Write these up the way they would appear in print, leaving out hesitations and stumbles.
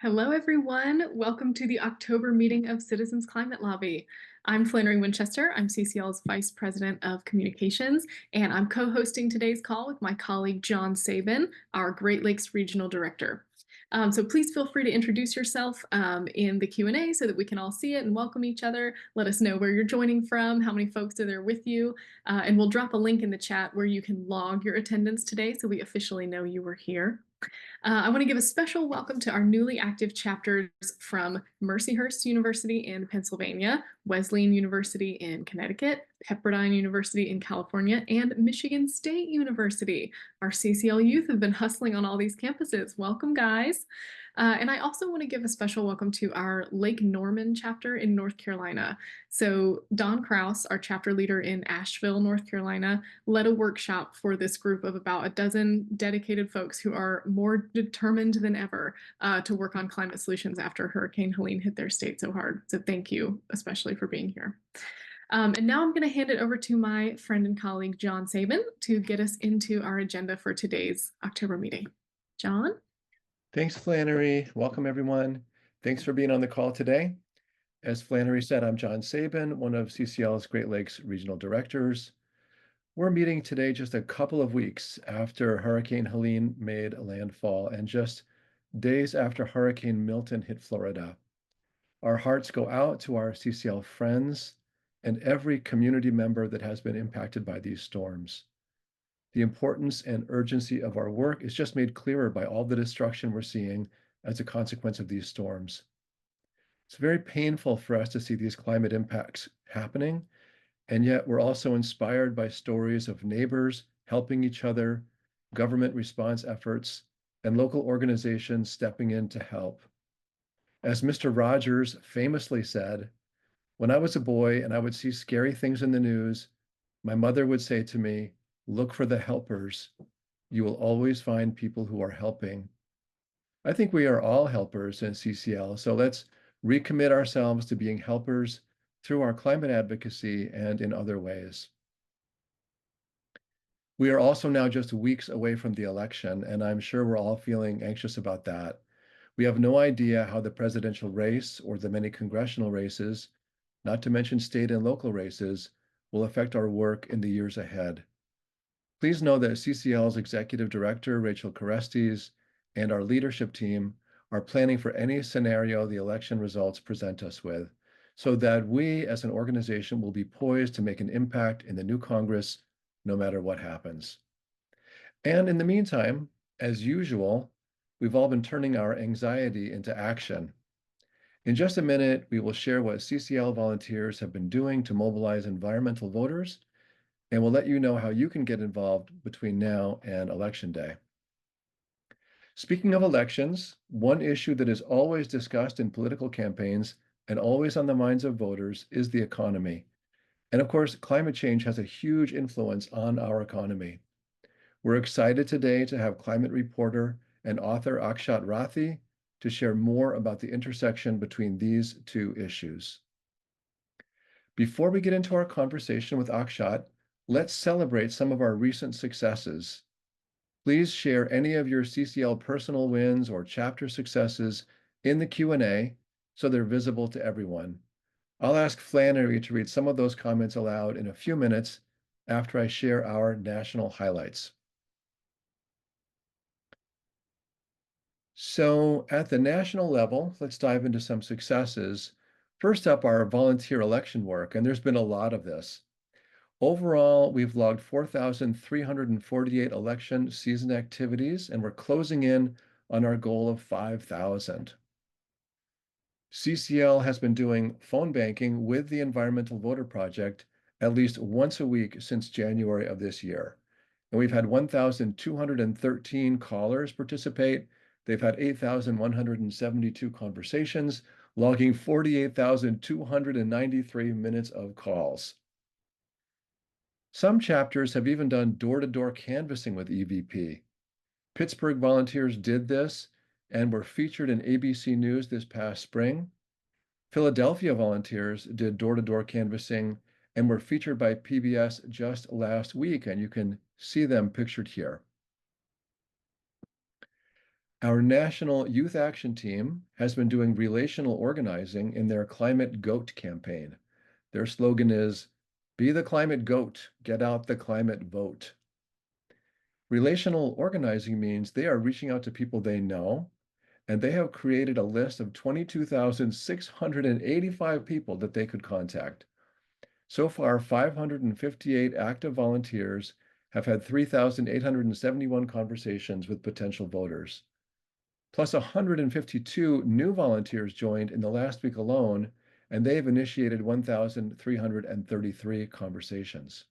Hello, everyone. Welcome to the October meeting of Citizens Climate Lobby. I'm Flannery Winchester. I'm CCL's Vice President of Communications, and I'm co-hosting today's call with my colleague, John Sabin, our Great Lakes Regional Director. So please feel free to introduce yourself in the Q&A so that we can all see it and welcome each other. Let us know where you're joining from, how many folks are there with you, and we'll drop a link in the chat where you can log your attendance today so we officially know you were here. I want to give a special welcome to our newly active chapters from Mercyhurst University in Pennsylvania, Wesleyan University in Connecticut, Pepperdine University in California, and Michigan State University. Our CCL youth have been hustling on all these campuses. Welcome, guys. And I also want to give a special welcome to our Lake Norman chapter in North Carolina. So Don Kraus, our chapter leader in Asheville, North Carolina, led a workshop for this group of about a dozen dedicated folks who are more determined than ever to work on climate solutions after Hurricane Helene hit their state so hard. So thank you, especially for being here. And now I'm going to hand it over to my friend and colleague, John Sabin, to get us into our agenda for today's October meeting. John? Thanks, Flannery. Welcome, everyone. Thanks for being on the call today. As Flannery said, I'm John Sabin, one of CCL's Great Lakes Regional Directors. We're meeting today just a couple of weeks after Hurricane Helene made landfall and just days after Hurricane Milton hit Florida. Our hearts go out to our CCL friends and every community member that has been impacted by these storms. The importance and urgency of our work is just made clearer by all the destruction we're seeing as a consequence of these storms. It's very painful for us to see these climate impacts happening, and yet we're also inspired by stories of neighbors helping each other, government response efforts, and local organizations stepping in to help. As Mr. Rogers famously said, "When I was a boy and I would see scary things in the news, my mother would say to me, 'Look for the helpers. You will always find people who are helping.'" I think we are all helpers in CCL, so let's recommit ourselves to being helpers through our climate advocacy and in other ways. We are also now just weeks away from the election, and I'm sure we're all feeling anxious about that. We have no idea how the presidential race or the many congressional races, not to mention state and local races, will affect our work in the years ahead. Please know that CCL's Executive Director, Rachel Carestes, and our leadership team are planning for any scenario the election results present us with, so that we as an organization will be poised to make an impact in the new Congress, no matter what happens. And in the meantime, as usual, we've all been turning our anxiety into action. In just a minute, we will share what CCL volunteers have been doing to mobilize environmental voters, and we'll let you know how you can get involved between now and Election Day. Speaking of elections, one issue that is always discussed in political campaigns and always on the minds of voters is the economy. And of course, climate change has a huge influence on our economy. We're excited today to have climate reporter and author Akshat Rathi to share more about the intersection between these two issues. Before we get into our conversation with Akshat, let's celebrate some of our recent successes. Please share any of your CCL personal wins or chapter successes in the Q&A so they're visible to everyone. I'll ask Flannery to read some of those comments aloud in a few minutes after I share our national highlights. So at the national level, let's dive into some successes. First up, our volunteer election work, and there's been a lot of this. Overall, we've logged 4,348 election season activities, and we're closing in on our goal of 5,000. CCL has been doing phone banking with the Environmental Voter Project at least once a week since January of this year. And we've had 1,213 callers participate. They've had 8,172 conversations, logging 48,293 minutes of calls. Some chapters have even done door-to-door canvassing with EVP. Pittsburgh volunteers did this and were featured in ABC News this past spring. Philadelphia volunteers did door-to-door canvassing and were featured by PBS just last week, and you can see them pictured here. Our National Youth Action Team has been doing relational organizing in their Climate Goat campaign. Their slogan is, "Be the climate goat, get out the climate vote." Relational organizing means they are reaching out to people they know, and they have created a list of 22,685 people that they could contact. So far, 558 active volunteers have had 3,871 conversations with potential voters. Plus 152 new volunteers joined in the last week alone, and they've initiated 1,333 conversations.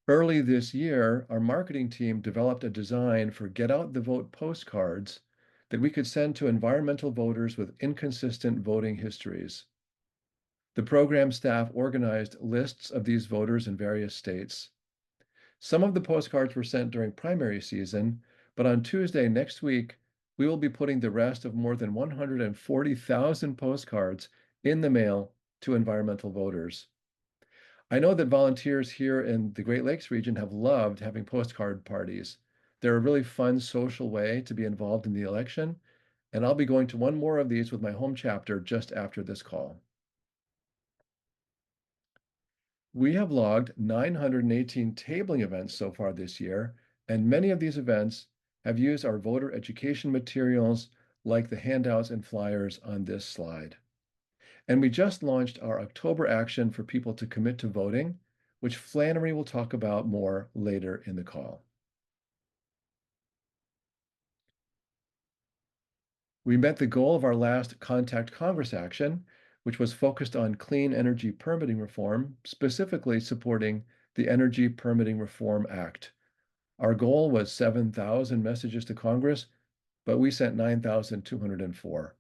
Early this year, our marketing team developed a design for Get Out the Vote postcards that we could send to environmental voters with inconsistent voting histories. The program staff organized lists of these voters in various states. Some of the postcards were sent during primary season, but on Tuesday next week, we will be putting the rest of more than 140,000 postcards in the mail to environmental voters. I know that volunteers here in the Great Lakes region have loved having postcard parties. They're a really fun social way to be involved in the election, and I'll be going to one more of these with my home chapter just after this call. We have logged 918 tabling events so far this year, and many of these events have used our voter education materials like the handouts and flyers on this slide. And we just launched our October action for people to commit to voting, which Flannery will talk about more later in the call. We met the goal of our last Contact Congress action, which was focused on clean energy permitting reform, specifically supporting the Energy Permitting Reform Act. Our goal was 7,000 messages to Congress, but we sent 9,204.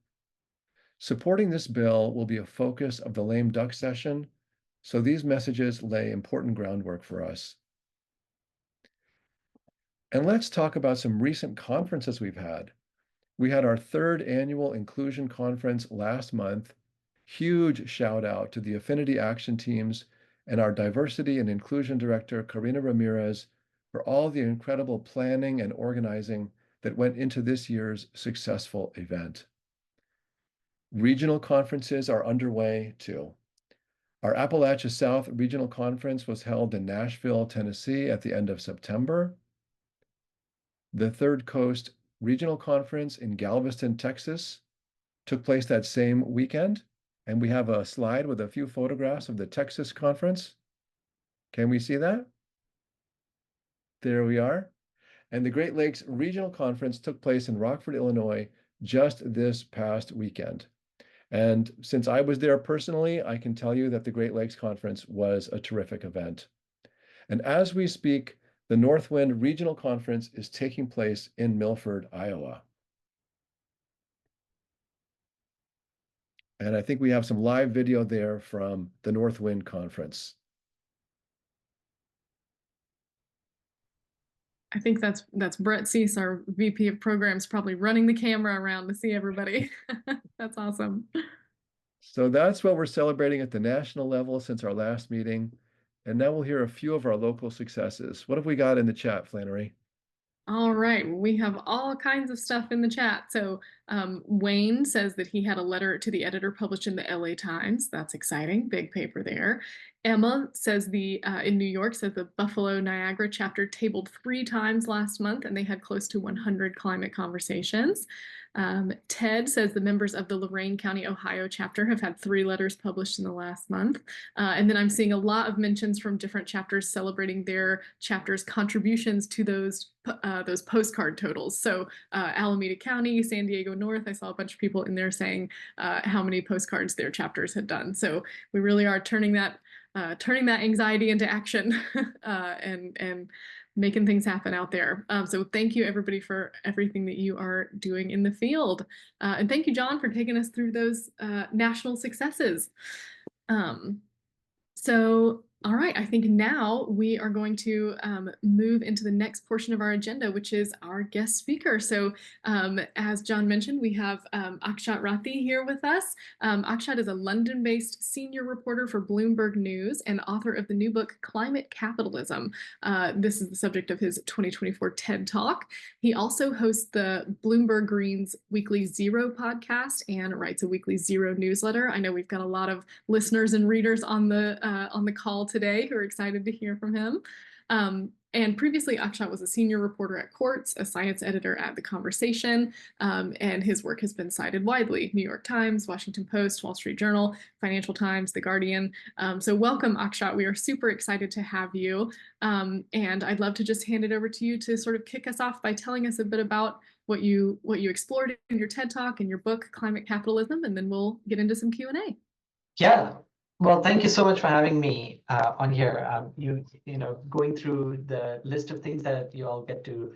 Supporting this bill will be a focus of the lame duck session, so these messages lay important groundwork for us. And let's talk about some recent conferences we've had. We had our third annual inclusion conference last month. Huge shout out to the Affinity Action teams and our diversity and inclusion director, Karina Ramirez, for all the incredible planning and organizing that went into this year's successful event. Regional conferences are underway too. Our Appalachia South Regional Conference was held in Nashville, Tennessee at the end of September. The Third Coast Regional Conference in Galveston, Texas took place that same weekend, and we have a slide with a few photographs of the Texas conference. Can we see that? There we are. And the Great Lakes Regional Conference took place in Rockford, Illinois, just this past weekend. And since I was there personally, I can tell you that the Great Lakes Conference was a terrific event. And as we speak, the Northwind Regional Conference is taking place in Milford, Iowa. And I think we have some live video there from the Northwind Conference. I think that's Brett Cease, our VP of Programs, probably running the camera around to see everybody. That's awesome. So that's what we're celebrating at the national level since our last meeting. And now we'll hear a few of our local successes. What have we got in the chat, Flannery? All right, we have all kinds of stuff in the chat. So Wayne says that he had a letter to the editor published in the LA Times. That's exciting, big paper there. Emma says in New York, says the Buffalo Niagara chapter tabled 3 times last month, and they had close to 100 climate conversations. Ted says the members of the Lorain County, Ohio chapter have had 3 letters published in the last month. And then I'm seeing a lot of mentions from different chapters celebrating their chapter's contributions to those postcard totals. So Alameda County, San Diego North, I saw a bunch of people in there saying how many postcards their chapters had done. So we really are turning that anxiety into action and making things happen out there. So thank you everybody for everything that you are doing in the field. And thank you, John, for taking us through those national successes. So All right, I think now we are going to move into the next portion of our agenda, which is our guest speaker. So, as John mentioned, we have Akshat Rathi here with us. Akshat is a London-based senior reporter for Bloomberg News and author of the new book, Climate Capitalism. This is the subject of his 2024 TED Talk. He also hosts the Bloomberg Green's Weekly Zero podcast and writes a Weekly Zero newsletter. I know we've got a lot of listeners and readers on the call today who are excited to hear from him. And previously, Akshat was a senior reporter at Quartz, a science editor at The Conversation, and his work has been cited widely: New York Times, Washington Post, Wall Street Journal, Financial Times, The Guardian. So welcome, Akshat. We are super excited to have you. And I'd love to just hand it over to you to sort of kick us off by telling us a bit about what you explored in your TED Talk and your book, Climate Capitalism, and then we'll get into some Q&A. Yeah. Well, thank you so much for having me on here. Going through the list of things that you all get to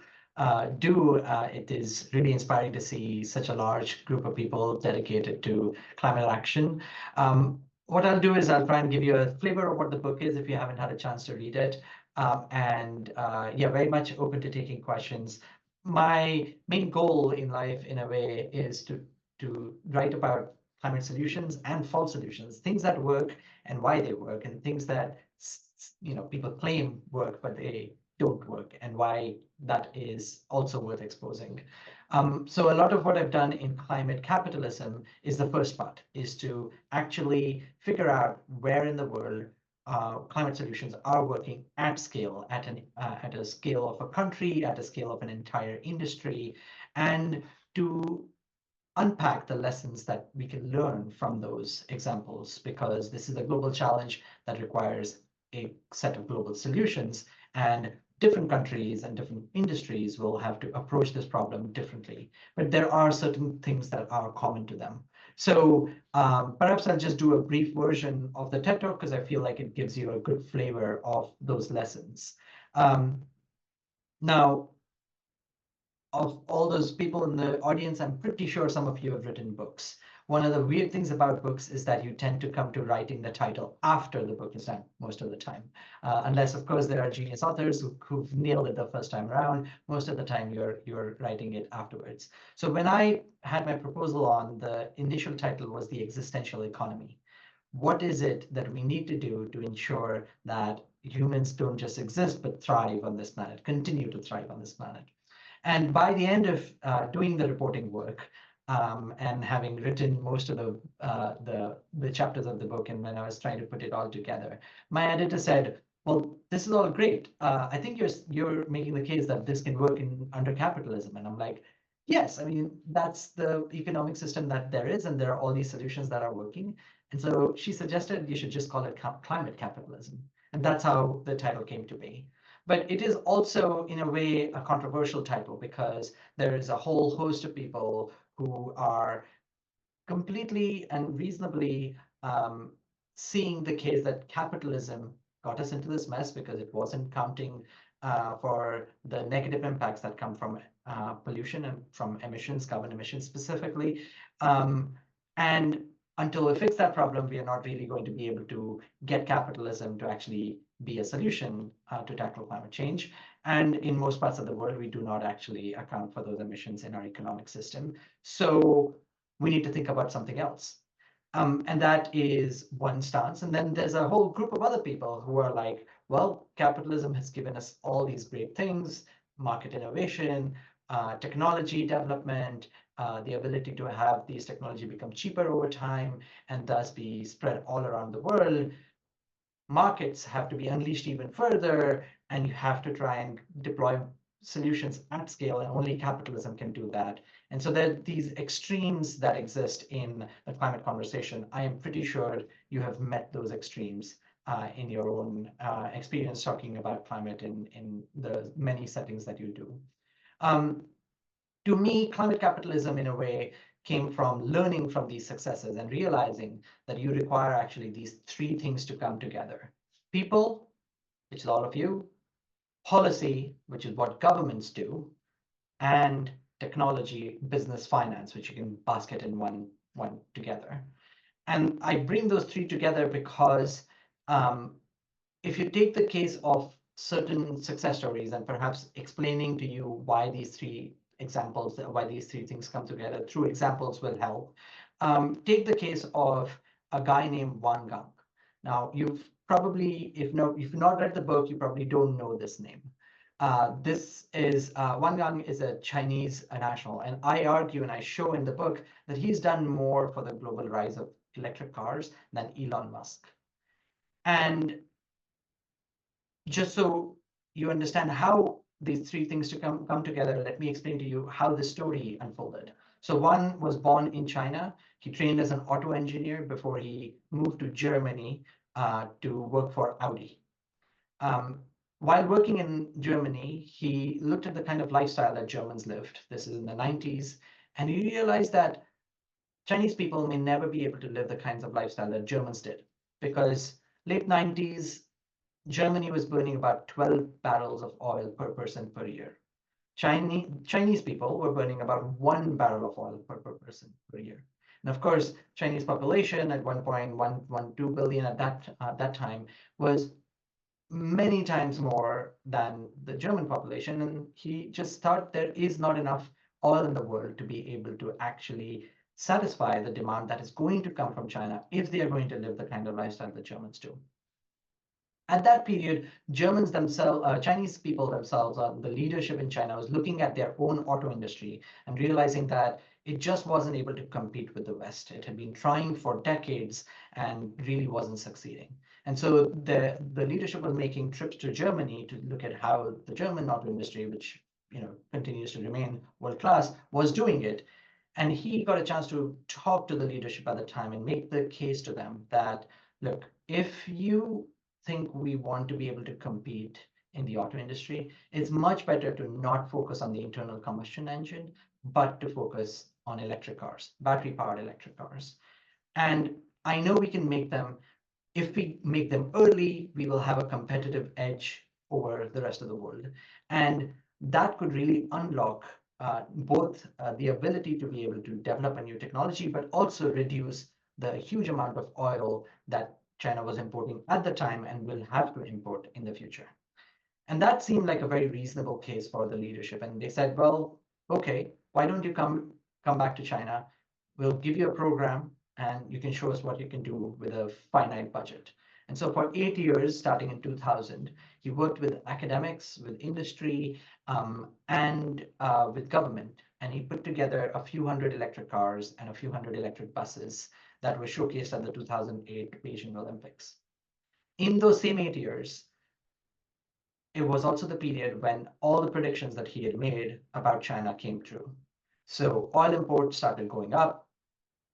do, it is really inspiring to see such a large group of people dedicated to climate action. What I'll do is I'll try and give you a flavor of what the book is if you haven't had a chance to read it. Yeah, very much open to taking questions. My main goal in life, in a way, is to write about climate solutions and false solutions, things that work and why they work, and things that people claim work but they don't work, and why that is also worth exposing. So a lot of what I've done in Climate Capitalism is the first part, is to actually figure out where in the world climate solutions are working at scale, at a scale of a country, at a scale of an entire industry, and to unpack the lessons that we can learn from those examples, because this is a global challenge that requires a set of global solutions, and different countries and different industries will have to approach this problem differently. But there are certain things that are common to them. So perhaps I'll just do a brief version of the TED Talk because I feel like it gives you a good flavor of those lessons. Now, of all those people in the audience, I'm pretty sure some of you have written books. One of the weird things about books is that you tend to come to writing the title after the book is done most of the time. Unless, of course, there are genius authors who've nailed it the first time around. Most of the time, you're writing it afterwards. So when I had my proposal on, the initial title was The Existential Economy. What is it that we need to do to ensure that humans don't just exist, but thrive on this planet, continue to thrive on this planet? And by the end of doing the reporting work and having written most of the chapters of the book, and when I was trying to put it all together, my editor said, "Well, this is all great. I think you're making the case that this can work under capitalism." And I'm like, "Yes, I mean that's the economic system that there is, and there are all these solutions that are working." And so she suggested you should just call it climate capitalism, and that's how the title came to be. But it is also, in a way, a controversial title because there is a whole host of people who are completely and reasonably seeing the case that capitalism got us into this mess because it wasn't counting for the negative impacts that come from pollution and from emissions, carbon emissions specifically. And until we fix that problem, we are not really going to be able to get capitalism to actually be a solution to tackle climate change. And in most parts of the world, we do not actually account for those emissions in our economic system. So we need to think about something else. And that is one stance. And then there's a whole group of other people who are like, well, capitalism has given us all these great things: market innovation, technology development, the ability to have these technology become cheaper over time and thus be spread all around the world. Markets have to be unleashed even further, and you have to try and deploy solutions at scale, and only capitalism can do that. And so there are these extremes that exist in the climate conversation. I am pretty sure you have met those extremes in your own experience talking about climate in the many settings that you do. To me, climate capitalism, in a way, came from learning from these successes and realizing that you require actually these three things to come together: people, which is all of you; policy, which is what governments do; and technology, business, finance, which you can basket in one together. And I bring those three together because if you take the case of certain success stories and perhaps explaining to you why these three examples, why these three things come together through examples will help. Take the case of a guy named Wang Gang. Now, you've probably, if you've not read the book, you probably don't know this name. This is Wang Gang is a Chinese national, and I argue and I show in the book that he's done more for the global rise of electric cars than Elon Musk. And just so you understand how these three things to come together, let me explain to you how the story unfolded. So one was born in China. He trained as an auto engineer before he moved to Germany to work for Audi. While working in Germany, he looked at the kind of lifestyle that Germans lived. This is in the 90s. And he realized that Chinese people may never be able to live the kinds of lifestyle that Germans did, because late 90s, Germany was burning about 12 barrels of oil per person per year. Chinese people were burning about 1 barrel of oil per person per year. And of course, Chinese population at 1.112 billion at that time was many times more than the German population. And he just thought there is not enough oil in the world to be able to actually satisfy the demand that is going to come from China if they are going to live the kind of lifestyle the Germans do. At that period, Germans themselves, Chinese people themselves, the leadership in China was looking at their own auto industry and realizing that it just wasn't able to compete with the West. It had been trying for decades and really wasn't succeeding. And so the leadership was making trips to Germany to look at how the German auto industry, which continues to remain world class, was doing it. And he got a chance to talk to the leadership at the time and make the case to them that, look, if you think we want to be able to compete in the auto industry, it's much better to not focus on the internal combustion engine, but to focus on electric cars, battery-powered electric cars. And I know we can make them, if we make them early, we will have a competitive edge over the rest of the world. And that could really unlock both the ability to be able to develop a new technology, but also reduce the huge amount of oil that China was importing at the time and will have to import in the future. And that seemed like a very reasonable case for the leadership. And they said, well, okay, why don't you come back to China? We'll give you a program and you can show us what you can do with a finite budget. And so for 8 years, starting in 2000, he worked with academics, with industry, and with government. And he put together a few hundred electric cars and a few hundred electric buses that were showcased at the 2008 Beijing Olympics. In those same 8 years, it was also the period when all the predictions that he had made about China came true. So oil imports started going up,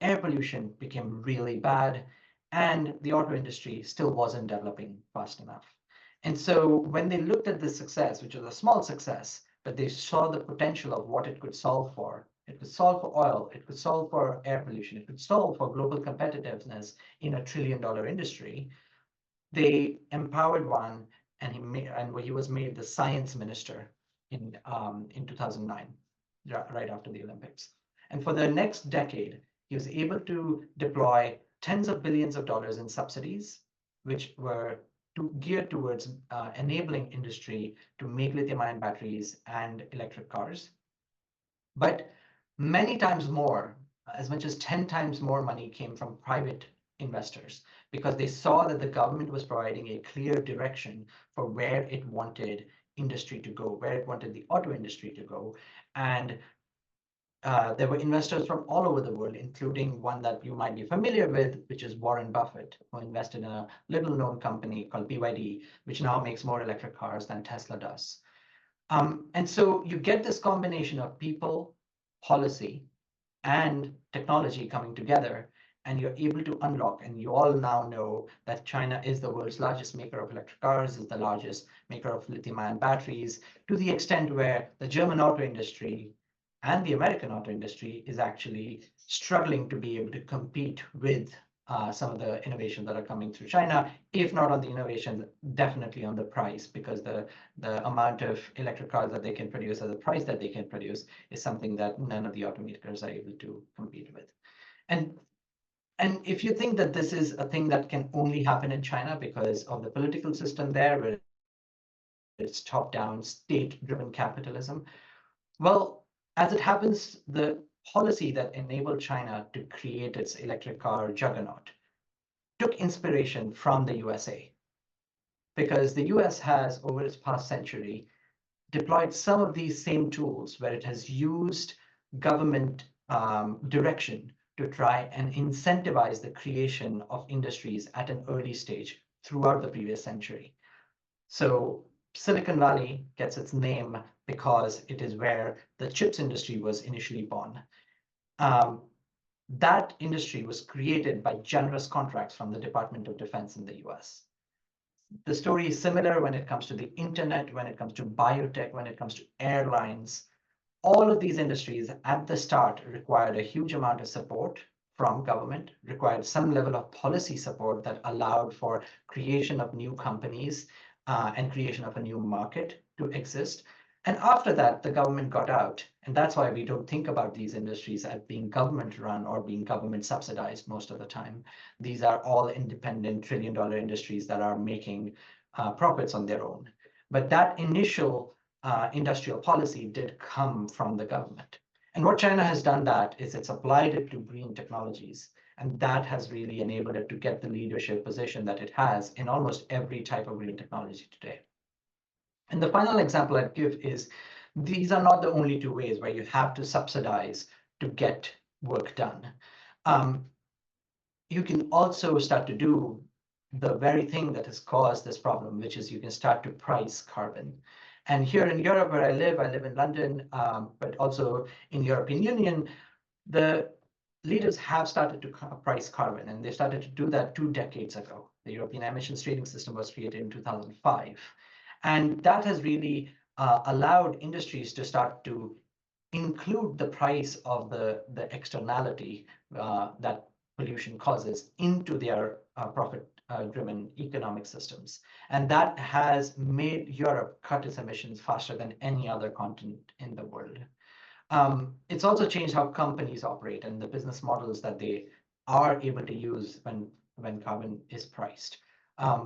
air pollution became really bad, and the auto industry still wasn't developing fast enough. And so when they looked at this success, which was a small success, but they saw the potential of what it could solve for. It could solve for oil, it could solve for air pollution, it could solve for global competitiveness in a $1 trillion industry. They empowered one, and he was made the science minister in 2009, right after the Olympics. And for the next decade, he was able to deploy tens of billions of dollars in subsidies, which were geared towards enabling industry to make lithium-ion batteries and electric cars. But many times more, as much as 10 times more money came from private investors, because they saw that the government was providing a clear direction for where it wanted industry to go, where it wanted the auto industry to go. And there were investors from all over the world, including one that you might be familiar with, which is Warren Buffett, who invested in a little known company called BYD, which now makes more electric cars than Tesla does. And so you get this combination of people, policy, and technology coming together, and you're able to unlock, and you all now know that China is the world's largest maker of electric cars, is the largest maker of lithium-ion batteries, to the extent where the German auto industry and the American auto industry is actually struggling to be able to compete with some of the innovations that are coming through China, if not on the innovations, definitely on the price, because the amount of electric cars that they can produce at the price that they can produce is something that none of the automakers are able to compete with. And And if you think that this is a thing that can only happen in China because of the political system there, where it's top-down, state-driven capitalism, well, as it happens, the policy that enabled China to create its electric car juggernaut took inspiration from the USA, because the US has, over its past century, deployed some of these same tools where it has used government direction to try and incentivize the creation of industries at an early stage throughout the previous century. So Silicon Valley gets its name because it is where the chips industry was initially born. That industry was created by generous contracts from the Department of Defense in the US. The story is similar when it comes to the internet, when it comes to biotech, when it comes to airlines. All of these industries at the start required a huge amount of support from government, required some level of policy support that allowed for creation of new companies and creation of a new market to exist. And after that, the government got out. And that's why we don't think about these industries as being government run or being government subsidized most of the time. These are all independent trillion-dollar industries that are making profits on their own. But that initial industrial policy did come from the government. And what China has done that is it's applied it to green technologies. And that has really enabled it to get the leadership position that it has in almost every type of green technology today. And the final example I'd give is these are not the only two ways where you have to subsidize to get work done. You can also start to do the very thing that has caused this problem, which is you can start to price carbon. And here in Europe, where I live in London, but also in the European Union, the leaders have started to price carbon, and they started to do that 2 decades ago. The European emissions trading system was created in 2005. And that has really allowed industries to start to include the price of the externality that pollution causes into their profit-driven economic systems. And that has made Europe cut its emissions faster than any other continent in the world. It's also changed how companies operate and the business models that they are able to use when carbon is priced.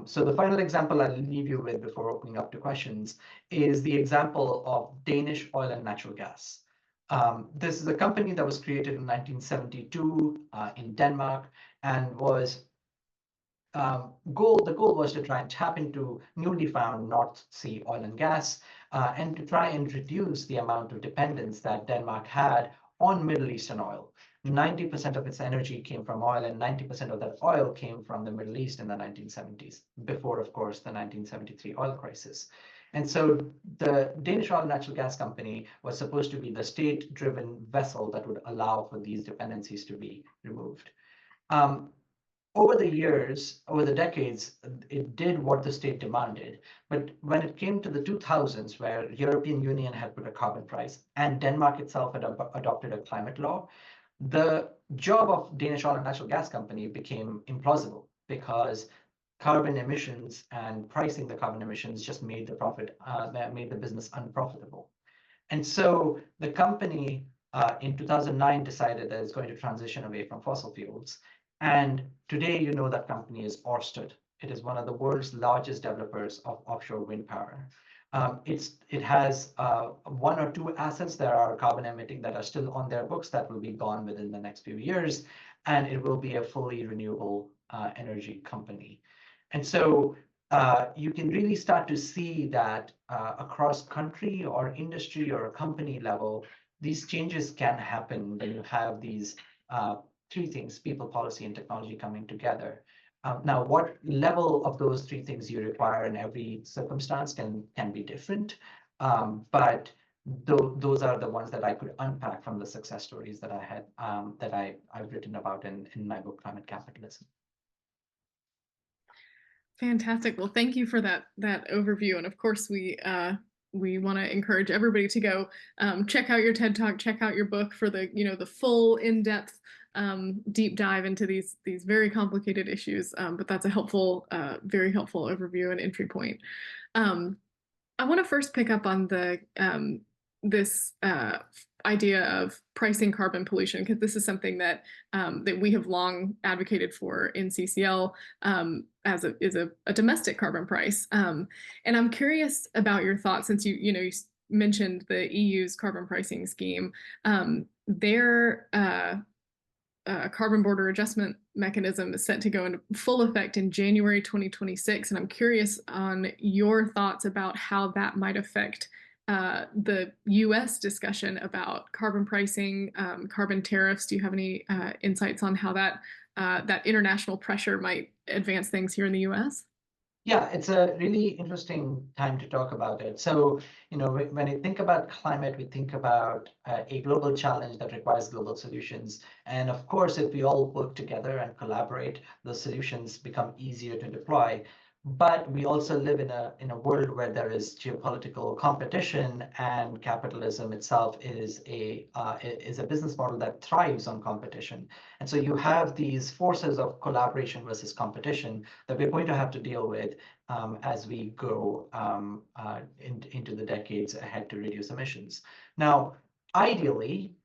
So the final example I'll leave you with before opening up to questions is the example of Danish oil and natural gas. This is a company that was created in 1972 in Denmark and was the goal was to try and tap into newly found North Sea oil and gas and to try and reduce the amount of dependence that Denmark had on Middle Eastern oil. 90% of its energy came from oil, and 90% of that oil came from the Middle East in the 1970s, before, of course, the 1973 oil crisis. And so the Danish Oil and Natural Gas Company was supposed to be the state-driven vessel that would allow for these dependencies to be removed. Over the years, over the decades, it did what the state demanded. But when it came to the 2000s, where the European Union had put a carbon price and Denmark itself had adopted a climate law, the job of Danish Oil and Natural Gas Company became implausible because carbon emissions and pricing the carbon emissions just made the business unprofitable. And so the company in 2009 decided that it's going to transition away from fossil fuels. And today, you know, that company is Ørsted. It is one of the world's largest developers of offshore wind power. It has 1 or 2 assets that are carbon emitting that are still on their books that will be gone within the next few years, and it will be a fully renewable energy company. And so you can really start to see that across country or industry or a company level, these changes can happen when you have these 3 things: people, policy, and technology coming together. Now, what level of those 3 things you require in every circumstance can be different, but those are the ones that I could unpack from the success stories that I had I've written about in my book, Climate Capitalism. Fantastic. Well, thank you for that overview. And of course, we want to encourage everybody to go check out your TED Talk, check out your book for the the full in-depth deep dive into these very complicated issues. But that's a helpful, very helpful overview and entry point. I want to first pick up on the this idea of pricing carbon pollution, because this is something that that we have long advocated for in CCL as a domestic carbon price. And I'm curious about your thoughts, since you mentioned the EU's carbon pricing scheme. Their carbon border adjustment mechanism is set to go into full effect in January 2026. And I'm curious on your thoughts about how that might affect the US discussion about carbon pricing, carbon tariffs. Do you have any insights on how that international pressure might advance things here in the US? Yeah, it's a really interesting time to talk about it. So, when I think about climate, we think about a global challenge that requires global solutions. And of course, if we all work together and collaborate, the solutions become easier to deploy. But we also live in a world where there is geopolitical competition, and capitalism itself is a business model that thrives on competition. And so you have these forces of collaboration versus competition that we're going to have to deal with as we go into the decades ahead to reduce emissions. Now, ideally,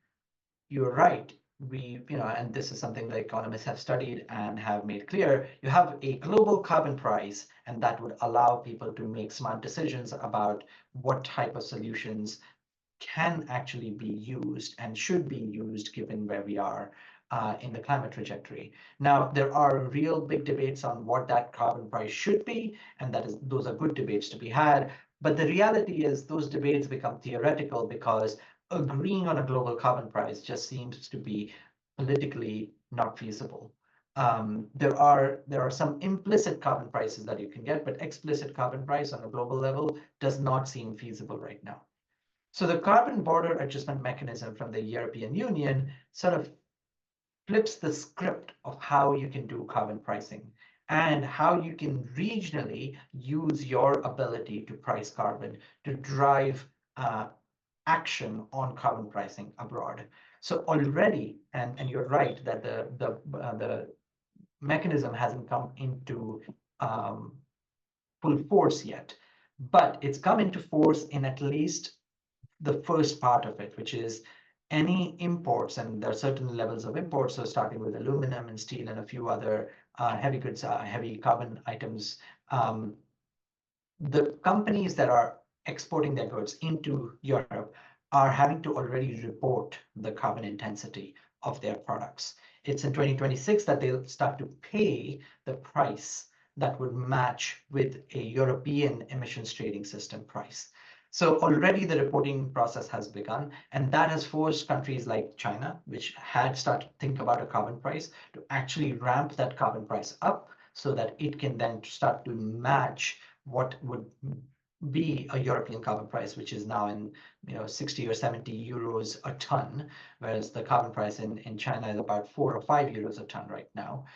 you're right. And this is something that economists have studied and have made clear. You have a global carbon price, and that would allow people to make smart decisions about what type of solutions can actually be used and should be used given where we are in the climate trajectory. Now, there are real big debates on what that carbon price should be, and those are good debates to be had. But the reality is those debates become theoretical because agreeing on a global carbon price just seems to be politically not feasible. There are some implicit carbon prices that you can get, but explicit carbon price on a global level does not seem feasible right now. So the carbon border adjustment mechanism from the European Union sort of flips the script of how you can do carbon pricing and how you can regionally use your ability to price carbon to drive action on carbon pricing abroad. So already, and you're right that the mechanism hasn't come into full force yet, but it's come into force in at least the first part of it, which is any imports, and there are certain levels of imports, so starting with aluminum and steel and a few other heavy goods, heavy carbon items. The companies that are exporting their goods into Europe are having to already report the carbon intensity of their products. It's in 2026 that they'll start to pay the price that would match with a European emissions trading system price. So already the reporting process has begun, and that has forced countries like China, which had started to think about a carbon price, to actually ramp that carbon price up so that it can then start to match what would be a European carbon price, which is now in 60 or 70 euros a ton, whereas the carbon price in China is about 4 or 5 euros a ton right now.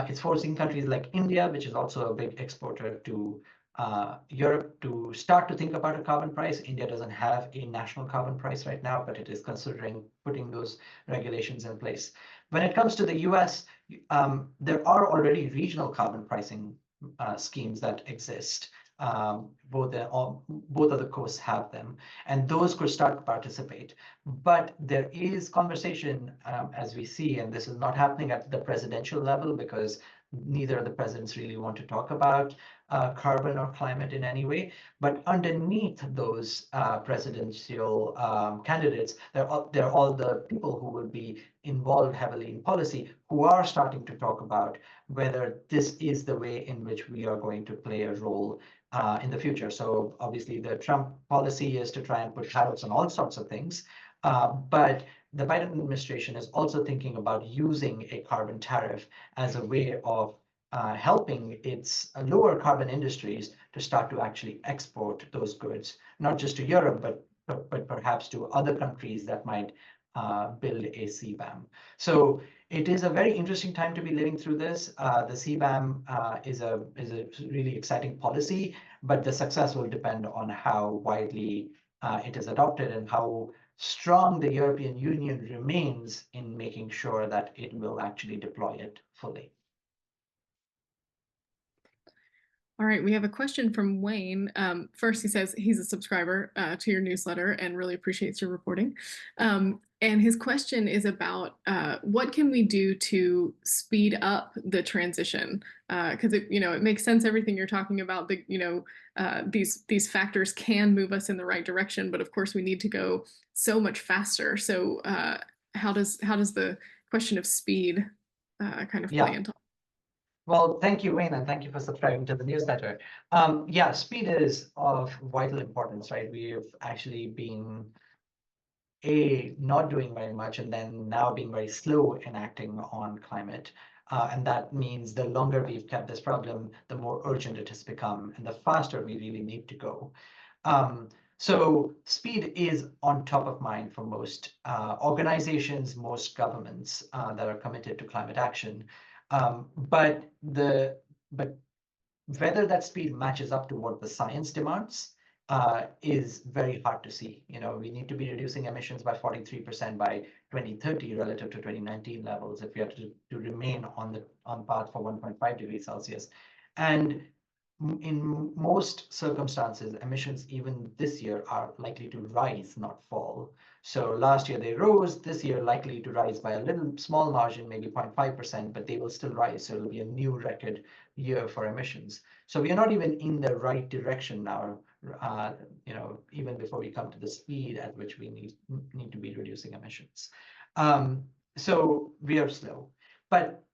It's forcing countries like India, which is also a big exporter to Europe, to start to think about a carbon price. India doesn't have a national carbon price right now, but it is considering putting those regulations in place. When it comes to the US, there are already regional carbon pricing schemes that exist. Both of the coasts have them, and those could start to participate. But there is conversation, as we see, and this is not happening at the presidential level because neither of the presidents really want to talk about carbon or climate in any way. But underneath those presidential candidates, they're all the people who will be involved heavily in policy who are starting to talk about whether this is the way in which we are going to play a role in the future. So obviously the Trump policy is to try and put tariffs on all sorts of things, but the Biden administration is also thinking about using a carbon tariff as a way of helping its lower carbon industries to start to actually export those goods, not just to Europe, but perhaps to other countries that might build a CBAM. So it is a very interesting time to be living through this. The CBAM is a really exciting policy, but the success will depend on how widely it is adopted and how strong the European Union remains in making sure that it will actually deploy it fully. All right, we have a question from Wayne. First, he says he's a subscriber to your newsletter and really appreciates your reporting. And his question is about what can we do to speed up the transition? Because it makes sense everything you're talking about. These factors can move us in the right direction, but of course we need to go so much faster. So how does the question of speed kind of play into? Well, thank you, Wayne, and thank you for subscribing to the newsletter. Yeah, speed is of vital importance, right? We've actually been not doing very much and then now being very slow in acting on climate. And that means the longer we've kept this problem, the more urgent it has become and the faster we really need to go. So speed is on top of mind for most organizations, most governments that are committed to climate action. But whether that speed matches up to what the science demands is very hard to see. We need to be reducing emissions by 43% by 2030 relative to 2019 levels if we are to remain on path for 1.5 degrees Celsius. And in most circumstances, emissions even this year are likely to rise, not fall. So last year they rose, this year likely to rise by a little small margin, maybe 0.5%, but they will still rise. So it'll be a new record year for emissions. So we are not even in the right direction now, even before we come to the speed at which we need to be reducing emissions. So we are slow. But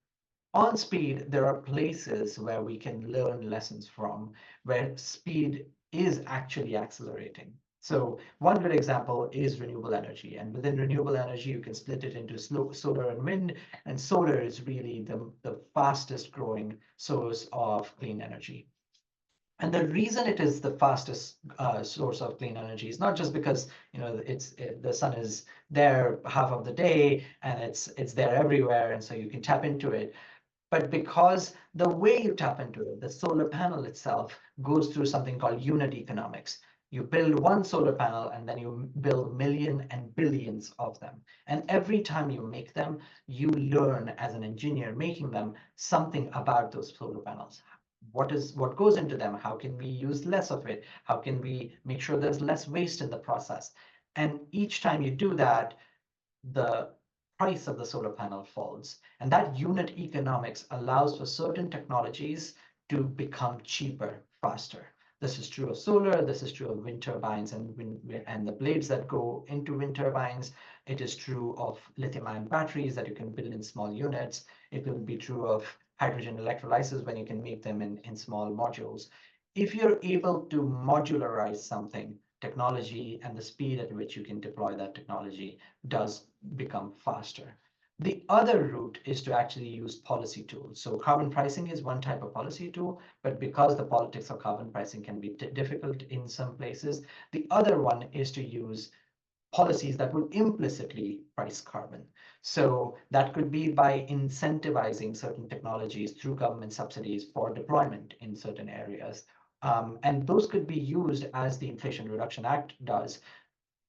on speed, there are places where we can learn lessons from, where speed is actually accelerating. So one good example is renewable energy. And within renewable energy, you can split it into solar and wind. And solar is really the fastest growing source of clean energy. And the reason it is the fastest source of clean energy is not just because the sun is there half of the day and it's there everywhere, and so you can tap into it, but because the way you tap into it, the solar panel itself goes through something called unit economics. You build one solar panel and then you build millions and billions of them. And every time you make them, you learn as an engineer making them something about those solar panels. What goes into them? How can we use less of it? How can we make sure there's less waste in the process? And each time you do that, the price of the solar panel falls. And that unit economics allows for certain technologies to become cheaper faster. This is true of solar, this is true of wind turbines and the blades that go into wind turbines. It is true of lithium-ion batteries that you can build in small units. It will be true of hydrogen electrolysis when you can make them in small modules. If you're able to modularize something, technology and the speed at which you can deploy that technology does become faster. The other route is to actually use policy tools. So carbon pricing is one type of policy tool, but because the politics of carbon pricing can be difficult in some places, the other one is to use policies that will implicitly price carbon. So that could be by incentivizing certain technologies through government subsidies for deployment in certain areas. And those could be used, as the Inflation Reduction Act does,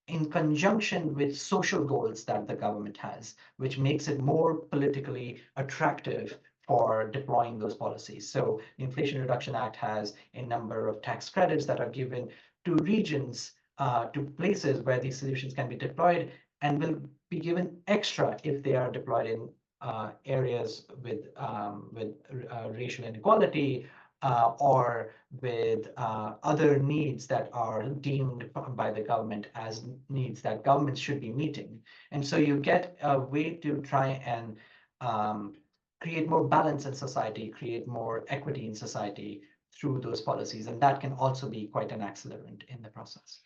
in conjunction with social goals that the government has, which makes it more politically attractive for deploying those policies. So the Inflation Reduction Act has a number of tax credits that are given to regions, to places where these solutions can be deployed, and will be given extra if they are deployed in areas with racial inequality, or with other needs that are deemed by the government as needs that governments should be meeting. And so you get a way to try and create more balance in society, create more equity in society through those policies. And that can also be quite an accelerant in the process.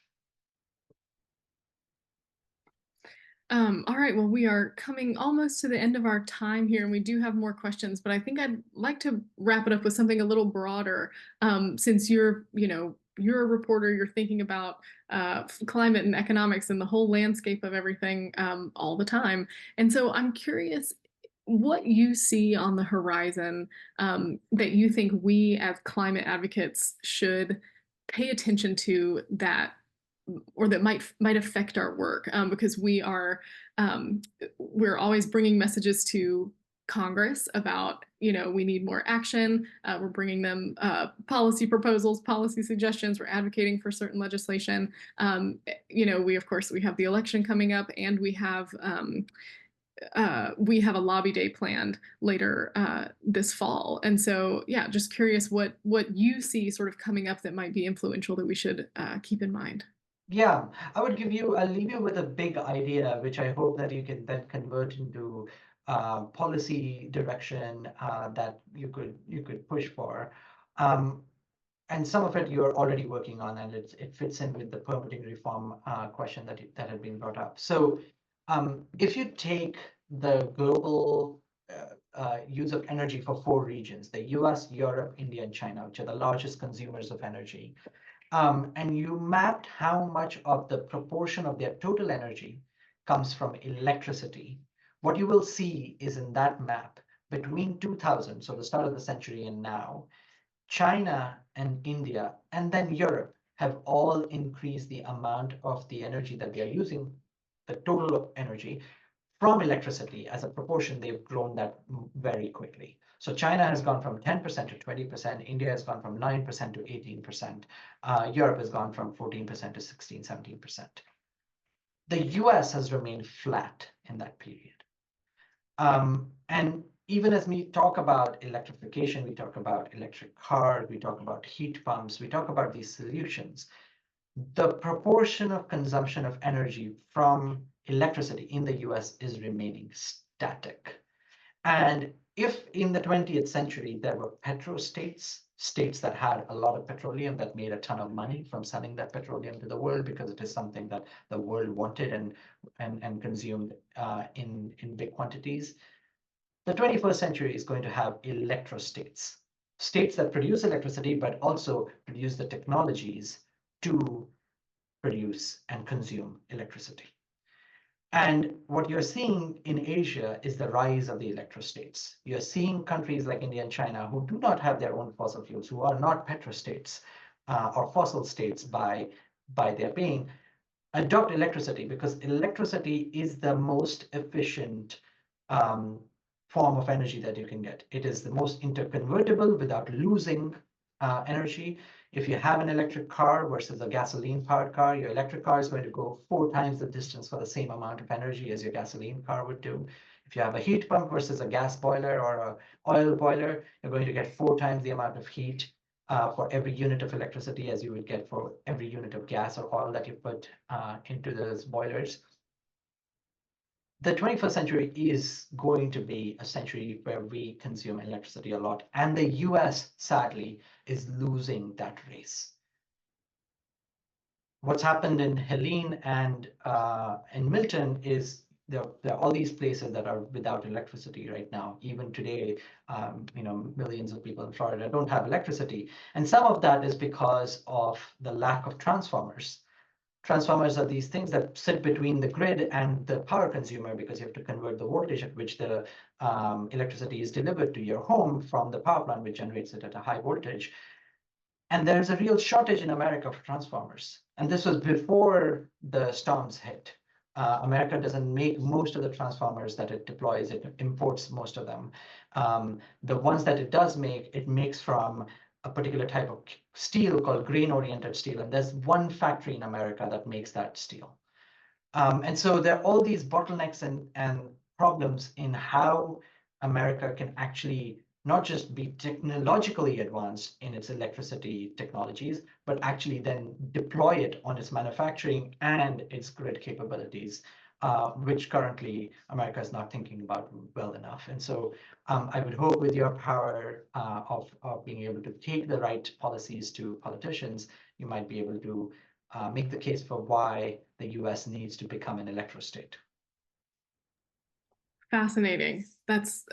All right, well, we are coming almost to the end of our time here, and we do have more questions, but I think I'd like to wrap it up with something a little broader. Since you're a reporter, you're thinking about climate and economics and the whole landscape of everything all the time. And so I'm curious what you see on the horizon that you think we as climate advocates should pay attention to, that or that might affect our work, because we're always bringing messages to Congress about, we need more action. We're bringing them policy proposals, policy suggestions. We're advocating for certain legislation. We have the election coming up, and we have a lobby day planned later this fall. And so, yeah, just curious what you see sort of coming up that might be influential that we should keep in mind. Yeah, I'll leave you with a big idea, which I hope that you can then convert into policy direction that you could push for. And some of it you're already working on, and it fits in with the permitting reform question that had been brought up. So if you take the global use of energy for 4 regions, the US, Europe, India, and China, which are the largest consumers of energy, and you mapped how much of the proportion of their total energy comes from electricity, what you will see is in that map between 2000, so the start of the century, and now, China and India, and then Europe have all increased the amount of the energy that they are using, the total energy from electricity as a proportion. They've grown that very quickly. So China has gone from 10% to 20%. India has gone from 9% to 18%. Europe has gone from 14% to 16, 17%. The US has remained flat in that period. And even as we talk about electrification, we talk about electric cars, we talk about heat pumps, we talk about these solutions, the proportion of consumption of energy from electricity in the US is remaining static. And if in the 20th century there were petrostates, states that had a lot of petroleum that made a ton of money from selling that petroleum to the world because it is something that the world wanted and consumed in big quantities, the 21st century is going to have electrostates, states that produce electricity but also produce the technologies to produce and consume electricity. And what you're seeing in Asia is the rise of the electrostates. You're seeing countries like India and China who do not have their own fossil fuels, who are not petrostates or fossil states by their being, adopt electricity because electricity is the most efficient form of energy that you can get. It is the most interconvertible without losing energy. If you have an electric car versus a gasoline-powered car, your electric car is going to go 4 times the distance for the same amount of energy as your gasoline car would do. If you have a heat pump versus a gas boiler or an oil boiler, you're going to get 4 times the amount of heat for every unit of electricity as you would get for every unit of gas or oil that you put into those boilers. The 21st century is going to be a century where we consume electricity a lot, and the US, sadly, is losing that race. What's happened in Helene and in Milton is there are all these places that are without electricity right now. Even today, millions of people in Florida don't have electricity, and some of that is because of the lack of transformers. Transformers are these things that sit between the grid and the power consumer because you have to convert the voltage at which the electricity is delivered to your home from the power plant, which generates it at a high voltage. And there's a real shortage in America for transformers. And this was before the storms hit. America doesn't make most of the transformers that it deploys. It imports most of them. The ones that it does make, it makes from a particular type of steel called grain-oriented steel. And there's one factory in America that makes that steel. And so there are all these bottlenecks and problems in how America can actually not just be technologically advanced in its electricity technologies, but actually then deploy it on its manufacturing and its grid capabilities, which currently America is not thinking about well enough. And so I would hope with your power of being able to take the right policies to politicians, you might be able to make the case for why the US needs to become an electrostate. Fascinating. That's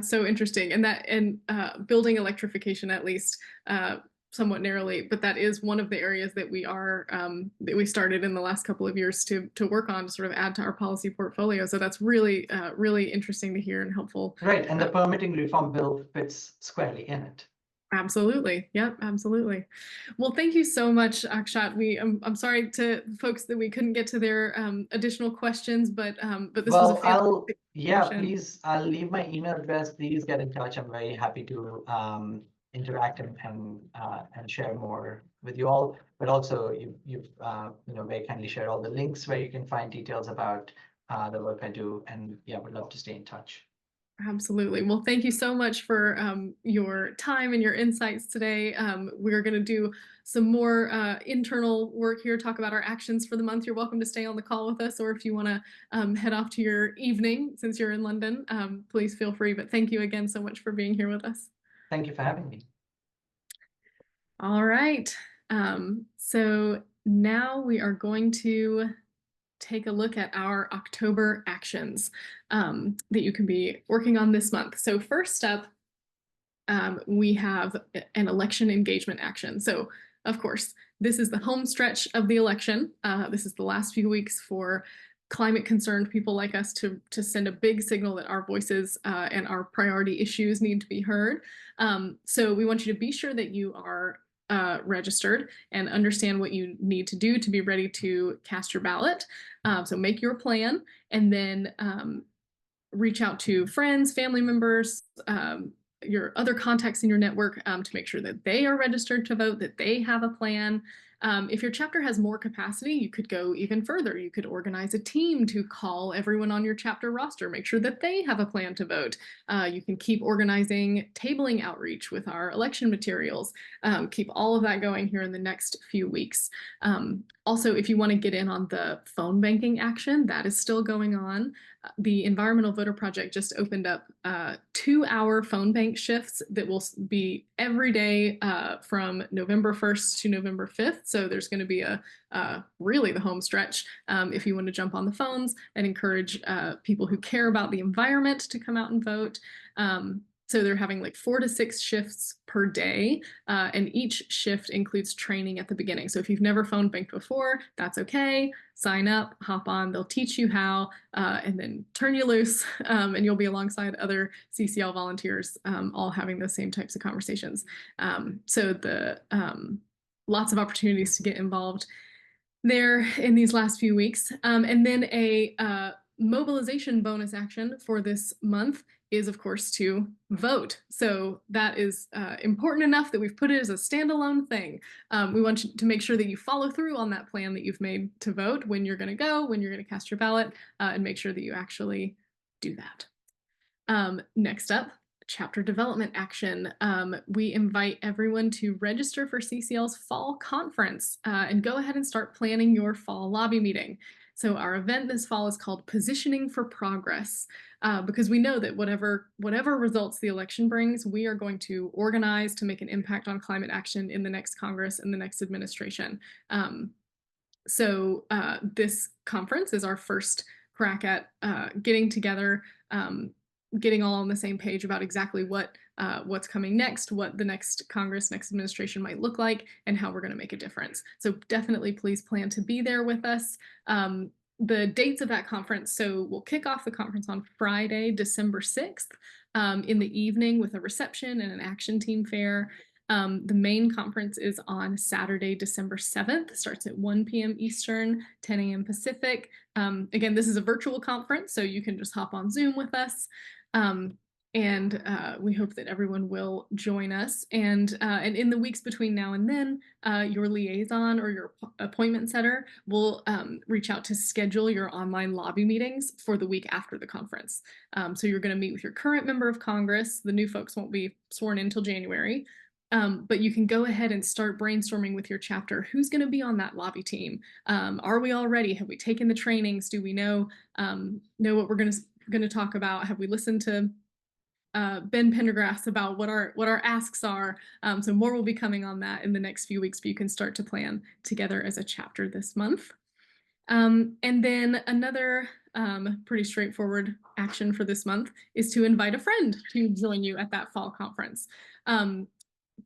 so interesting, and building electrification, at least somewhat narrowly, but that is one of the areas that we started in the last couple of years to work on, to sort of add to our policy portfolio. So that's really really interesting to hear and helpful. Right, and the permitting reform bill fits squarely in it. Absolutely. Yep, absolutely. Well, thank you so much, Akshat. I'm sorry to folks that we couldn't get to their additional questions, but this was a fantastic discussion. Please, I'll leave my email address. Please get in touch. I'm very happy to interact and share more with you all. But also, you've very kindly shared all the links where you can find details about the work I do. And yeah, would love to stay in touch. Absolutely. Well, thank you so much for your time and your insights today. We're going to do some more internal work here, talk about our actions for the month. You're welcome to stay on the call with us, or if you want to head off to your evening since you're in London, please feel free. But thank you again so much for being here with us. Thank you for having me. All right. So now we are going to take a look at our October actions that you can be working on this month. So first up, we have an election engagement action. So of course, this is the home stretch of the election. This is the last few weeks for climate concerned people like us to send a big signal that our voices and our priority issues need to be heard. So we want you to be sure that you are registered and understand what you need to do to be ready to cast your ballot. So make your plan and then reach out to friends, family members, your other contacts in your network to make sure that they are registered to vote, that they have a plan. If your chapter has more capacity, you could go even further. You could organize a team to call everyone on your chapter roster, make sure that they have a plan to vote. You can keep organizing tabling outreach with our election materials. Keep all of that going here in the next few weeks. Also, if you want to get in on the phone banking action, that is still going on. The Environmental Voter Project just opened up 2-hour phone bank shifts that will be every day from November 1st to November 5th. So there's going to be really the home stretch if you want to jump on the phones and encourage people who care about the environment to come out and vote. So they're having like 4 to 6 shifts per day, and each shift includes training at the beginning. So if you've never phone banked before, that's okay. Sign up, hop on, they'll teach you how, and then turn you loose, and you'll be alongside other CCL volunteers, all having those same types of conversations. So lots of opportunities to get involved there in these last few weeks. And then a mobilization bonus action for this month is, of course, to vote. So that is important enough that we've put it as a standalone thing. We want you to make sure that you follow through on that plan that you've made to vote, when you're going to go, when you're going to cast your ballot, and make sure that you actually do that. Next up, chapter development action. We invite everyone to register for CCL's fall conference and go ahead and start planning your fall lobby meeting. So our event this fall is called Positioning for Progress, because we know that whatever results the election brings, we are going to organize to make an impact on climate action in the next Congress and the next administration. So this conference is our first crack at getting together, getting all on the same page about exactly what's coming next, what the next Congress, next administration might look like, and how we're going to make a difference. So definitely please plan to be there with us. The dates of that conference, so we'll kick off the conference on Friday, December 6th in the evening with a reception and an action team fair. The main conference is on Saturday, December 7th, starts at 1 p.m. Eastern, 10 a.m. Pacific. Again, this is a virtual conference, so you can just hop on Zoom with us. And we hope that everyone will join us. And in the weeks between now and then, your liaison or your appointment setter will reach out to schedule your online lobby meetings for the week after the conference. So you're going to meet with your current member of Congress. The new folks won't be sworn in until January. But you can go ahead and start brainstorming with your chapter. Who's going to be on that lobby team? Are we all ready? Have we taken the trainings? Do we know what we're going to talk about? Have we listened to Ben Pendergrass about what our asks are? So more will be coming on that in the next few weeks, but you can start to plan together as a chapter this month. And then another pretty straightforward action for this month is to invite a friend to join you at that fall conference.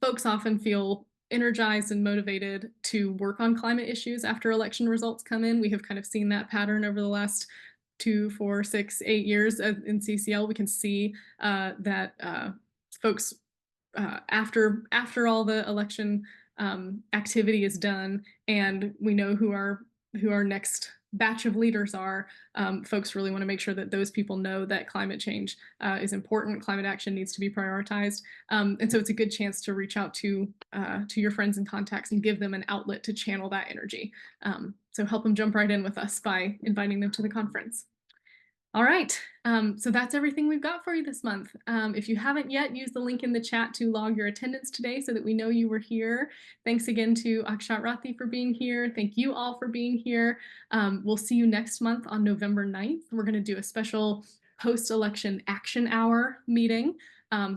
Folks often feel energized and motivated to work on climate issues after election results come in. We have kind of seen that pattern over the last 2, 4, 6, 8 years in CCL. We can see that folks after all the election activity is done, and we know who our next batch of leaders are, folks really want to make sure that those people know that climate change is important. Climate action needs to be prioritized, and so it's a good chance to reach out to your friends and contacts and give them an outlet to channel that energy. So help them jump right in with us by inviting them to the conference. All right, so that's everything we've got for you this month. If you haven't yet, use the link in the chat to log your attendance today so that we know you were here. Thanks again to Akshat Rathi for being here. Thank you all for being here. We'll see you next month on November 9th. We're going to do a special post-election action hour meeting.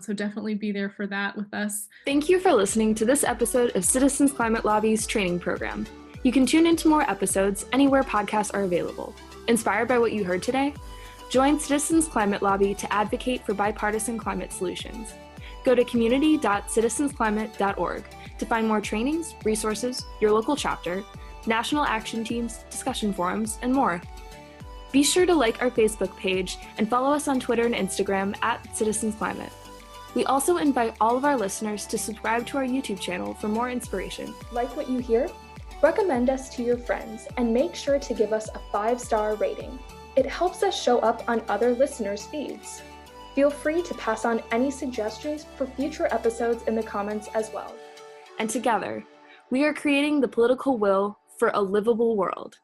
So definitely be there for that with us. Thank you for listening to this episode of Citizens Climate Lobby's training program. You can tune into more episodes anywhere podcasts are available. Inspired by what you heard today? Join Citizens Climate Lobby to advocate for bipartisan climate solutions. Go to community.citizensclimate.org to find more trainings, resources, your local chapter, national action teams, discussion forums, and more. Be sure to like our Facebook page and follow us on Twitter and Instagram @CitizensClimate. We also invite all of our listeners to subscribe to our YouTube channel for more inspiration. Like what you hear? Recommend us to your friends and make sure to give us a 5-star rating. It helps us show up on other listeners' feeds. Feel free to pass on any suggestions for future episodes in the comments as well. And together, we are creating the political will for a livable world.